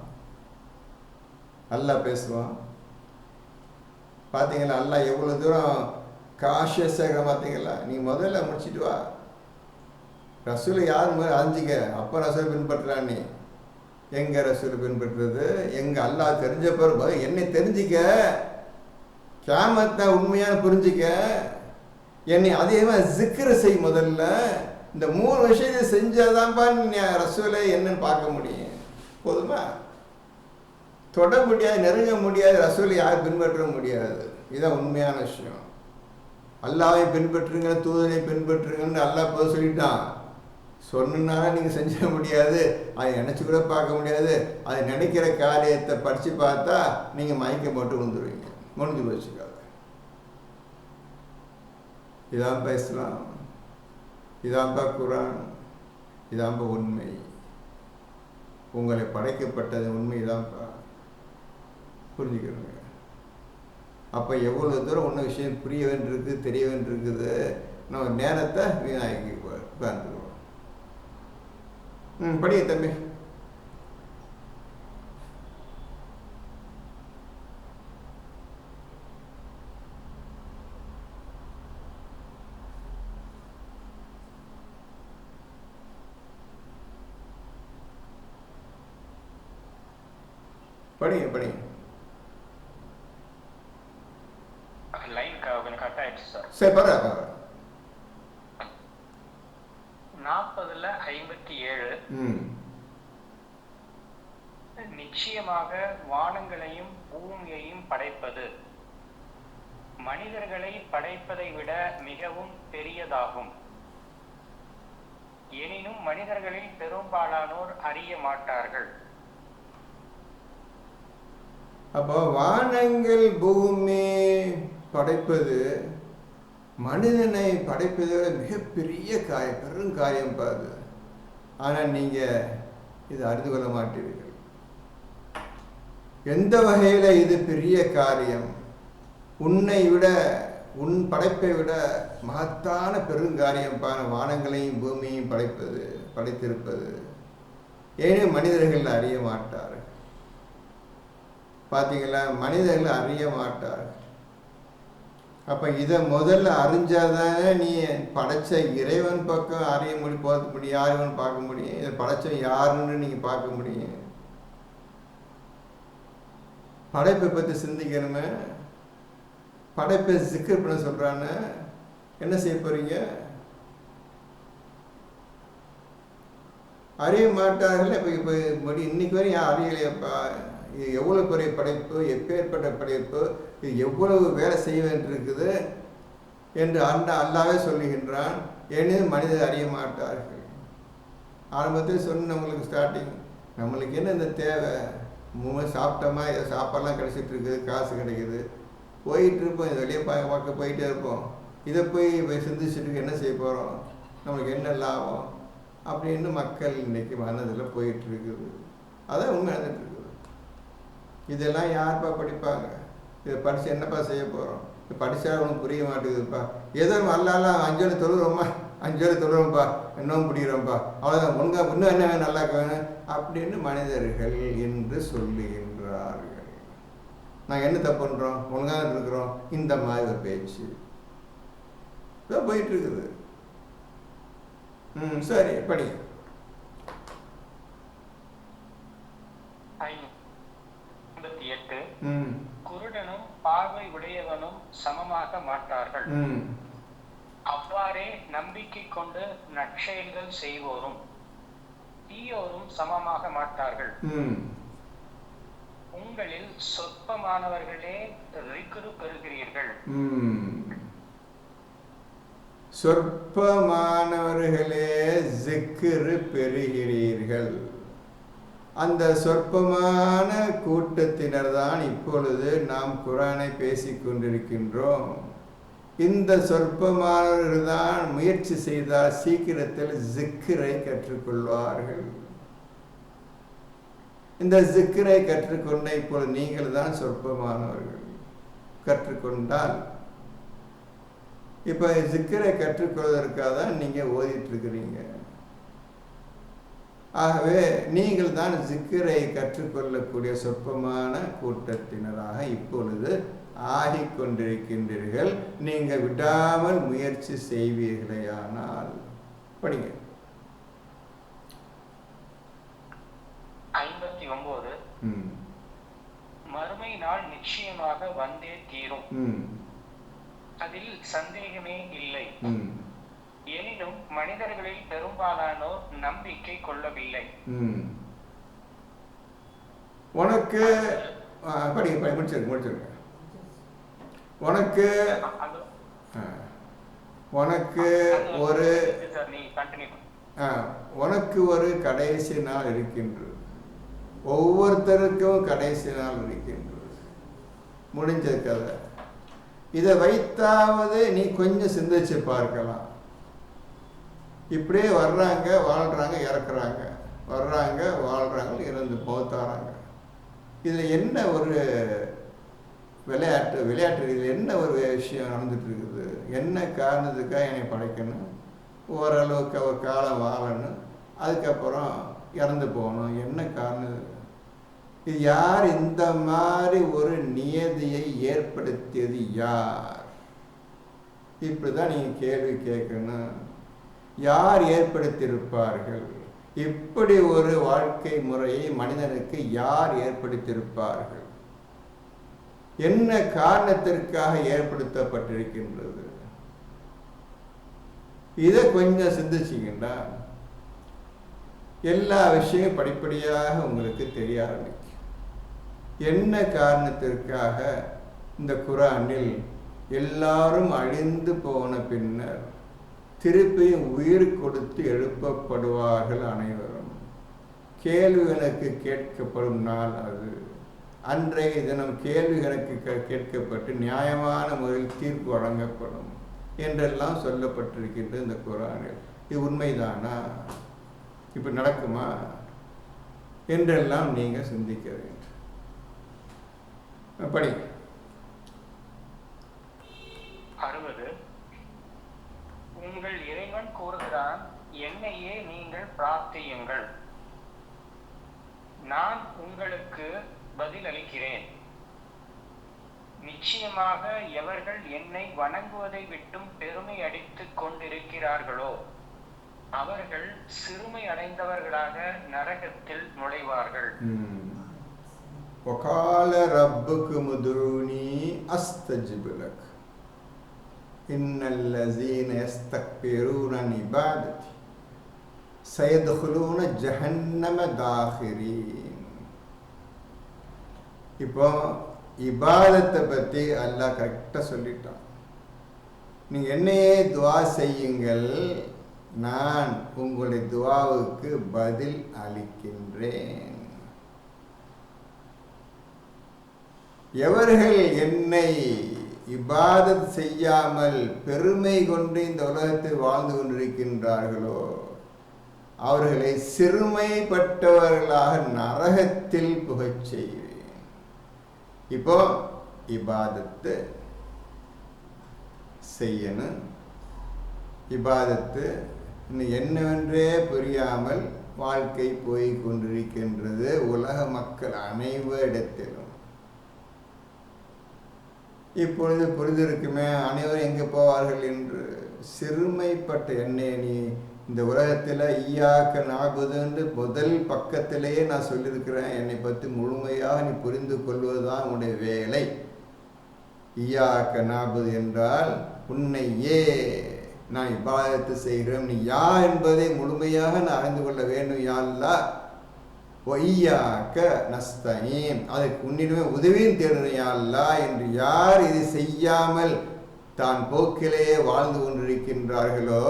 அல்லாஹ் பேசுவான். பார்த்தீங்களா அல்லாஹ் எவ்வளோ தூரம் காஷியஸாக பார்த்தீங்களா. நீ முதல்ல முடிச்சுட்டு வா. ரசூலை யார் முதல்ல அறிஞ்சிக்க, அப்போ ரசூலை பின்பற்றுறான். நீ எங்கே ரசூலை பின்பற்றுறது? எங்கள் அல்லாஹ் தெரிஞ்ச பிறகு என்னை தெரிஞ்சிக்க, கியாமத்தை உண்மையான புரிஞ்சிக்க, என்னை அதிகமாக ஜிக்ர் செய். முதல்ல இந்த 3 விஷயத்தை செஞ்சாதான்ப்பா நீ ரசூலை என்னன்னு பார்க்க முடியும். போதுமா? தொட முடியாது, நெருங்க முடியாது, ரசூலை யாரும் பின்பற்ற முடியாது. இதுதான் உண்மையான விஷயம். அல்லாஹ்வை பின்பற்றுங்க, தூதரை பின்பற்றுங்கன்னு அல்லாஹ் போய் சொல்லிட்டான். சொன்னால நீங்கள் செஞ்ச முடியாது, அதை நினச்சி கூட பார்க்க முடியாது. அதை நினைக்கிற காரியத்தை படித்து பார்த்தா நீங்கள் மயக்கம் போட்டு விழுந்துருவீங்க. முடிஞ்சு போச்சுக்காது. இதான்பா இஸ்லாம், இதான்பா குரான், இதான்பா உண்மை. உங்களை படைக்கப்பட்டது உண்மை இதான்பா. புரிஞ்சுக்கிறோங்க. அப்போ எவ்வளோ தூரம் ஒன்று விஷயம் புரிய வேண்டியிருக்கு, தெரிய வேண்டியிருக்குது. நம்ம நேரத்தை வீணாக்கி உட்காந்துருவோம். படிய தம்பி. படிங்க படிங்க. லைன் கொஞ்சம் கட் ஆயிடுச்சு சார். சரி பரவாயில்ல. 40:57. நிச்சயமாக வானங்களையும் பூமியையும் படைப்பது மனிதர்களை படைப்பதை விட மிகவும் பெரியதாகும். எனினும் மனிதர்களில் பெரும்பாலானோர் அறிய மாட்டார்கள். அப்போ வானங்கள் பூமி படைப்பது மனிதனை படைப்பதை விட மிகப்பெரிய காரியம், பெரும் காரியம் பாது. ஆனால் நீங்கள் இது அறிந்து கொள்ள மாட்டீர்கள். எந்த வகையில் இது பெரிய காரியம்? உன்னை விட, உன் படைப்பை விட மகத்தான பெருங்காரியம் வானங்களையும் பூமியையும் படைத்திருப்பது. ஏனே மனிதர்கள் அறிய மாட்டார்கள். பார்த்தீங்களா? மனிதர்கள் அறிய மாட்டார்கள். அப்போ இதை முதல்ல அறிஞ்சாதானே நீ படைச்ச இறைவன் பக்கம் அறிய போக முடியும், யாருவன் பார்க்க முடியும். இதை படைச்ச யாருன்னு நீங்கள் பார்க்க முடியும். படைப்பை பற்றி சிந்திக்கணுமே. படைப்பை ஜிக்ர் பண்ண சொல்கிறான்னு என்ன செய்ய போகிறீங்க? அறிய மாட்டார்கள். இப்போ இன்னைக்கு வரையும் யாரும் அறியலையப்பா. இது எவ்வளோ பெரிய படைப்பு, எப்பேற்பட்ட படைப்பு, இது எவ்வளவு வேலை செய்ய வேண்டியிருக்குது என்று அல்லாவே சொல்லுகின்றான். ஏனெனில் மனிதர் அறிய மாட்டார்கள். ஆரம்பத்தில் சொன்ன நம்மளுக்கு ஸ்டார்டிங், நம்மளுக்கு என்ன இந்த தேவை? சாப்பிட்டோமா, இதை சாப்பாடெல்லாம் கிடச்சிட்டு இருக்குது, காசு கிடைக்குது, போயிட்டு இருப்போம், இது வெளியே பார்க்க போயிட்டே இருப்போம். இதை போய் சிந்திச்சுட்டு என்ன செய்ய போகிறோம், நம்மளுக்கு என்ன லாபம் அப்படின்னு மக்கள் இன்றைக்கி மனதில் போயிட்டுருக்குது. அதான் உண்மை நடந்துட்டுருக்குது. இதெல்லாம் யார்ப்பா படிப்பாங்க? இதை படித்து என்னப்பா செய்ய போகிறோம்? இது படித்தா ஒன்றும் புரிய மாட்டேங்குதுப்பா. ஏதோ நல்லாலாம் 5 வேளை தொழுகிறோம்மா, 5 வேளை தொழுகிறோம்ப்பா, இன்னும் பிடிக்கிறோம்ப்பா, அவ்வளோதான், ஒழுங்காக இன்னும் என்ன வேணும், நல்லா வேணும் அப்படின்னு மனிதர்கள் என்று சொல்லுகின்றார்கள். நாங்கள் என்ன தப்பு பண்ணுறோம், ஒழுங்காக இருக்கிறோம், இந்த மாதிரி ஒரு பேச்சு இதான் போயிட்டு இருக்குது. சரி படி. 58 குருடனும் பார்வை உடையவனும் சமமாக மாட்டார்கள். அவ்வாறே நம்பிக்கை கொண்டு நற்செயல்கள் செய்வோரும் தீயோரும் சமமாக மாட்டார்கள். உங்களில் சொற்பமானவர்களே ரிக்ரு பெறுகிறீர்கள். சொற்பமானவர்களே ஜிக்ரு பெறுகிறீர்கள். அந்த சொற்பமான கூட்டத்தினர் தான் இப்பொழுது நாம் குர்ஆனை பேசிக் கொண்டிருக்கின்றோம். இந்த சொற்பமானவர்கள் தான் முயற்சி செய்தால் சீக்கிரத்தில் ஜிக்ரை கற்றுக்கொள்வார்கள். இந்த ஜிக்ரை கற்றுக்கொண்ட இப்பொழுது நீங்கள் தான் சொற்பமானவர்கள். கற்றுக்கொண்டால் இப்போ ஜிக்ரை கற்றுக்கொள்வதற்காக தான் நீங்கள் ஓதிட்டு இருக்கிறீங்க. ஆகவே நீங்கள் தான் ஜிக்ரை கற்றுக்கொள்ளக்கூடிய சொற்பமான கூட்டத்தினராக இப்பொழுது ஆகிக்கொண்டிருக்கின்றீர்கள். நீங்கள் விடாமல் முயற்சி செய்வீர்களேயானால். படிங்க. 59 மறுமை நாள் நிச்சயமாக வந்தே தீரும், அதில் சந்தேகமே இல்லை. எனினும் மனிதர்களில் பெரும்பாலானோர் நம்பிக்கை கொள்ளவில்லை. உனக்கு முடிச்சிருக்க உனக்கு உனக்கு ஒரு கடைசி நாள் இருக்கின்றது. ஒவ்வொருத்தருக்கும் கடைசி நாள் இருக்கின்றது. முடிஞ்ச கதை. இதை வைத்தாவது நீ கொஞ்சம் சிந்திச்சு பார்க்கலாம். இப்படியே வர்றாங்க, வாழ்றாங்க, இறக்குறாங்க, வர்றாங்க, வாழ்றாங்க, இறந்து போத்தாராங்க. இதில் என்ன ஒரு விளையாட்டு இதில் என்ன ஒரு விஷயம் நடந்துட்டு இருக்குது? என்ன காரணத்துக்காக என்னை படைக்கணும், ஓரளவுக்கு ஒரு காலம் வாழணும், அதுக்கப்புறம் இறந்து போகணும், என்ன காரணம்? இது யார் இந்த மாதிரி ஒரு நியதியை ஏற்படுத்தியது யார்? இப்படிதான் நீங்கள் கேள்வி கேட்கணும். யார் ஏற்படுத்தியிருப்பார்கள்? இப்படி ஒரு வாழ்க்கை முறையை மனிதனுக்கு யார் ஏற்படுத்தியிருப்பார்கள்? என்ன காரணத்திற்காக ஏற்படுத்தப்பட்டிருக்கின்றது? இதை கொஞ்சம் சிந்திச்சிங்கன்னா எல்லா விஷயமும் படிப்படியாக உங்களுக்கு தெரிய ஆரம்பிக்கும். என்ன காரணத்திற்காக இந்த குர்ஆனில் எல்லாரும் அழிந்து போன பின்னர் திருப்பியும் உயிர் கொடுத்து எழுப்பப்படுவார்கள் அனைவரும். கேள்வி கணக்கு கேட்கப்படும் நாள் அது. அன்றைய தினம் கேள்வி கணக்கு கேட்கப்பட்டு நியாயமான முறையில் தீர்ப்பு வழங்கப்படும் என்றெல்லாம் சொல்லப்பட்டிருக்கின்ற இந்த குர்ஆனில். இது உண்மைதானா? இப்போ நடக்குமா என்றெல்லாம் நீங்கள் சிந்திக்க வேண்டும். படி. 60 உங்கள் இறைவன் கூறுகிறான், என்னையே நீங்கள் பிரார்த்தியுங்கள், நான் உங்களுக்கு பதில் அளிக்கிறேன். நிச்சயமாக எவர்கள் என்னை வணங்குவதை விட்டும் பெருமை அடித்துக் கொண்டிருக்கிறார்களோ அவர்கள் சிறுமை அடைந்தவர்களாக நரகத்தில் நுழைவார்கள். وقال ربكم ادعوني استجب لك ان الذين يستكبرون عن عبادتي سيدخلون جهنم داخرين. இப்போ இபாதத்தை பற்றி அல்லாஹ் கரெக்டாக சொல்லிட்டான். நீங்கள் என்னையே துவா செய்யுங்கள், நான் உங்களுடைய துவாவுக்கு பதில் அளிக்கின்றேன். எவர்கள் என்னை இபாதத் செய்யாமல் பெருமை கொண்டு இந்த உலகத்தில் வாழ்ந்து கொண்டிருக்கின்றார்களோ அவர்களை சிறுமைப்பட்டவர்களாக நரகத்தில் புகச் செய்வேன். இப்போ இபாதத்து செய்யணும். இபாதத்து என்னவென்றே புரியாமல் வாழ்க்கை போய் கொண்டிருக்கின்றது உலக மக்கள் அனைவரிடத்திலும். இப்பொழுது புரிந்திருக்குமே அனைவரும் எங்கே போவார்கள் என்று. சிறுமைப்பட்ட என்னை நீ இந்த உலகத்தில் ஈயாக்க நாபுதுன்னு முதல் பக்கத்திலேயே நான் சொல்லியிருக்கிறேன். என்னை பற்றி முழுமையாக நீ புரிந்து கொள்வதுதான் உன்னுடைய வேலை. ஈயாக்க நாபுது என்றால் உன்னையே நான் இபாதத்து செய்கிறேன், நீ யார் என்பதை முழுமையாக நான் அறிந்து கொள்ள வேண்டும். யா அல்லாஹ் ஒய்யாக்க நஸ்தஈன், அதுக்கு உன்னிடமே உதவியும் தேடுறேன் யா அல்லாஹ் என்று யார் இது செய்யாமல் தான் போக்கிலேயே வாழ்ந்து கொண்டிருக்கின்றார்களோ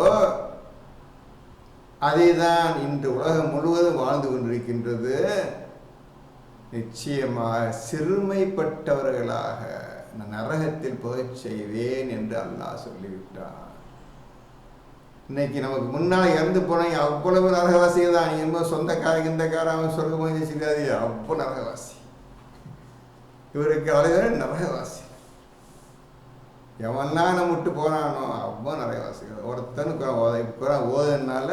அதைதான் இன்று உலகம் முழுவதும் வாழ்ந்து கொண்டிருக்கின்றது. நிச்சயமாக சிறுமைப்பட்டவர்களாக நான் நரகத்தில் போகச் செய்வேன் என்று அல்லாஹ் சொல்லிவிட்டான். இன்னைக்கு நமக்கு முன்னால் இறந்து போனீங்க அவ்வளவு நரகவாசிகள் தான். நீ என்ன சொந்தக்காரங்க இந்த காரம் சொர்க்கமாக செய்யாது, அவ்வளோ நரகவாசி. இவருக்கு அலைவர் நரகவாசி. எவன்னா நம்ம விட்டு போனானோ அவ்வளோ நரகவாசிகள். ஒருத்தனுக்கு ஓதுனால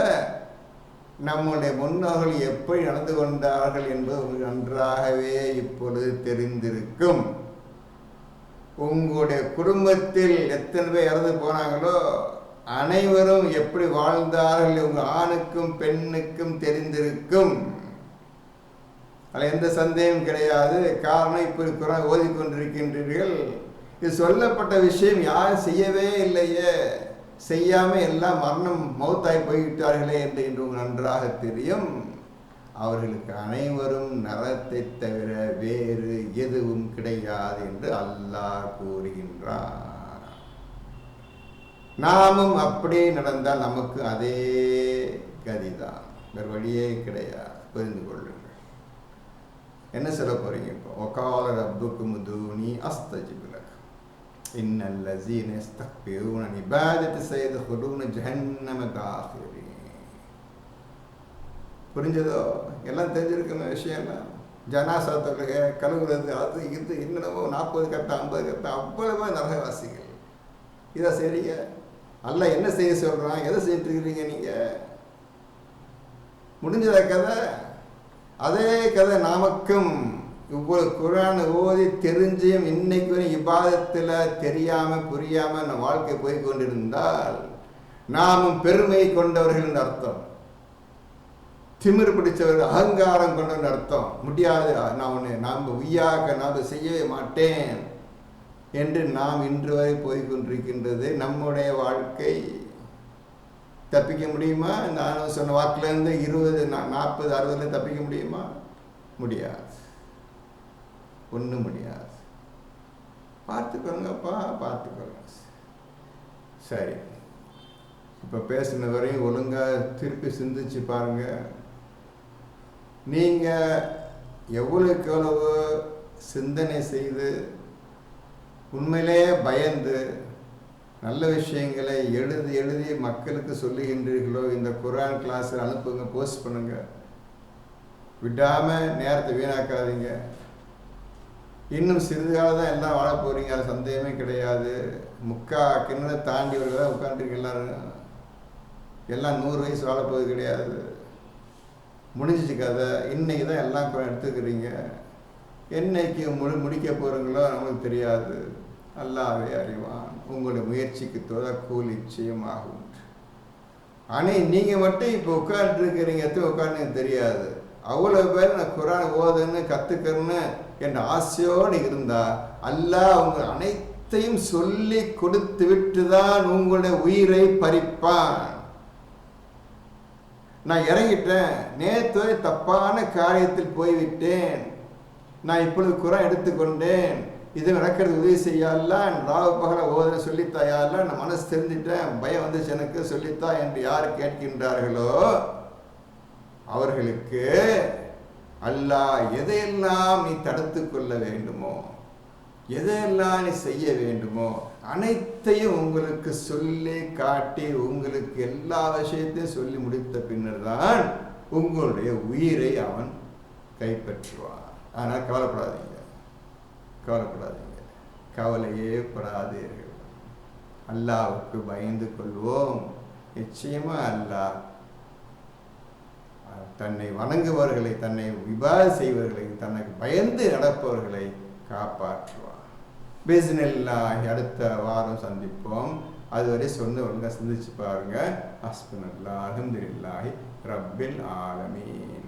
நம்முடைய முன்னோர்கள் எப்படி நடந்து கொண்டார்கள் என்பது நன்றாகவே இப்பொழுது தெரிந்திருக்கும். உங்களுடைய குடும்பத்தில் எத்தனை பேர் இறந்து போனாங்களோ அனைவரும் எப்படி வாழ்ந்தார்கள் உங்கள் ஆணுக்கும் பெண்ணுக்கும் தெரிந்திருக்கும். அதில் எந்த சந்தேகம் கிடையாது. காரணம் இப்படி குரான் ஓதிக்கொண்டிருக்கின்றீர்கள். இது சொல்லப்பட்ட விஷயம் யாரும் செய்யவே இல்லையே, செய்யாமல் எல்லாம் மரணம் மௌத்தாய் போய்விட்டார்களே என்று உங்களுக்கு நன்றாக தெரியும். அவர்களுக்கு அனைவரும் நரத்தை தவிர வேறு எதுவும் கிடையாது என்று அல்லாஹ் கூறுகின்றார். நாமும் அப்படியே நடந்தால் நமக்கு அதே கதிதான், வேறு வழியே கிடையாது. புரிந்து கொள்ளுங்கள். என்ன சொல்ல போறீங்க இப்போ? ஒகால ரப்புக்கும் தூனி அஸ்தஜிபுலக் இன்னல்லஸீன யஸ்தக்பிரூன அன் இபாதத்தி சயத்குலூன ஜஹன்னம தாஹிரீன். புரிஞ்சதோ? எல்லாம் தெரிஞ்சிருக்கிற விஷயம்லாம். ஜனாசா தொழுகை, கழுவுறது, அது இது என்னென்னமோ 40 கட்ட 50 கட்ட அவ்வளவா நரகவாசிகள். இதை சரிங்க அல்லாஹ் என்ன செய்ய சொல்கிறான்? எதை செஞ்சுட்டு இருக்கிறீங்க நீங்கள்? முடிஞ்சத கதை. அதே கதை நமக்கும் இவ்வளவு குரான் ஓதி தெரிஞ்சும் இன்னைக்கு வரை இபாதத்தில் தெரியாமல் புரியாமல் நம்ம வாழ்க்கை போய் கொண்டிருந்தால் நாமும் பெருமை கொண்டவர்கள் என்று அர்த்தம். திமிர் பிடிச்சவர்கள், அகங்காரம் கொண்டவர்கள் அர்த்தம். முடியாது, நாம் உய்யாக நாம் செய்யவே மாட்டேன் என்று நாம் இன்று வரை போய்கொண்டிருக்கின்றது நம்முடைய வாழ்க்கை. தப்பிக்க முடியுமா? நான் சொன்ன வாக்கிலேருந்து 20, 40, 60 தப்பிக்க முடியுமா? முடியாது, ஒன்றும் முடியாது. பார்த்துக்கோங்கப்பா, பார்த்துக்கோங்க. சரி, இப்போ பேசின வரையும் ஒழுங்காக திருப்பி சிந்திச்சு பாருங்க. நீங்கள் எவ்வளவுக்கு எவ்வளவு சிந்தனை செய்து உண்மையிலே பயந்து நல்ல விஷயங்களை எழுதி எழுதி மக்களுக்கு சொல்லுகின்றீர்களோ, இந்த குரான் கிளாஸில் அனுப்புங்க, போஸ்ட் பண்ணுங்க. விடாமல் நேரத்தை வீணாக்காதீங்க. இன்னும் சிறிது காலம் தான் எல்லாம் வாழ போகிறீங்க, அது சந்தேகமே கிடையாது. கிண்ண தாண்டியவர்கள் தான் உட்காந்துருக்கு எல்லாரும். எல்லாம் 100 வயசு வாழப்போவது கிடையாது. முடிஞ்சிச்சு கதை. இன்றைக்கி தான் எல்லாம் எடுத்துக்கிறீங்க. என்னைக்கு முடிக்க போகிறீங்களோ நமக்கு தெரியாது, அல்லாஹ்வே அறிவான். உங்களுடைய முயற்சிக்கு கூலி நிச்சயமாகும். ஆனால் நீங்கள் மட்டும் இப்போ உட்காந்துருக்கிறீங்க, எத்தனை உட்காந்து தெரியாது. அவ்வளோ பேர் நான் குரான் ஓதுன்னு கற்றுக்கிறேன்னு என்ற ஆசையோடு இருந்தால் அல்லாஹ் அவங்க அனைத்தையும் சொல்லி கொடுத்து விட்டு தான் உங்களுடைய உயிரை பறிப்பான். நான் இறங்கிட்டேன், நேற்று தப்பான காரியத்தில் போய்விட்டேன், நான் இப்பொழுது குரான் எடுத்துக்கொண்டேன், இது நடக்கிறது உதவி செய்யலாம், ராவு பகல ஓத சொல்லித்தாயால நான் மனசு தெரிஞ்சிட்டேன், பயம் வந்துச்சு எனக்கு சொல்லித்தா என்று யார் கேட்கின்றார்களோ அவர்களுக்கு அல்லாஹ் எதையெல்லாம் நீ தடுத்து கொள்ள வேண்டுமோ, எதையெல்லாம் நீ செய்ய வேண்டுமோ அனைத்தையும் உங்களுக்கு சொல்லி காட்டி உங்களுக்கு எல்லா விஷயத்தையும் சொல்லி முடித்த பின்னர் தான் உங்களுடைய உயிரை அவன் கைப்பற்றுவான். ஆனால் கவலைப்படாதீங்க, கவலைப்படாதீங்க, கவலையே படாதீர்கள். அல்லாஹ்வுக்கு பயந்து கொள்வோம். நிச்சயமா அல்லாஹ் தன்னை வணங்குபவர்களை, தன்னை இபாதத் செய்வர்களை, தனக்கு பயந்து நடப்பவர்களை காப்பாற்றுவார். பிஸ்மில்லாஹி அடுத்த வாரம் சந்திப்போம். அதுவரை சொன்ன ஒழுங்காக சிந்திச்சு பாருங்க. ஹஸ்புனல்லாஹ் அல்ஹம்துலில்லாஹி ரப்பில் ஆலமீன்.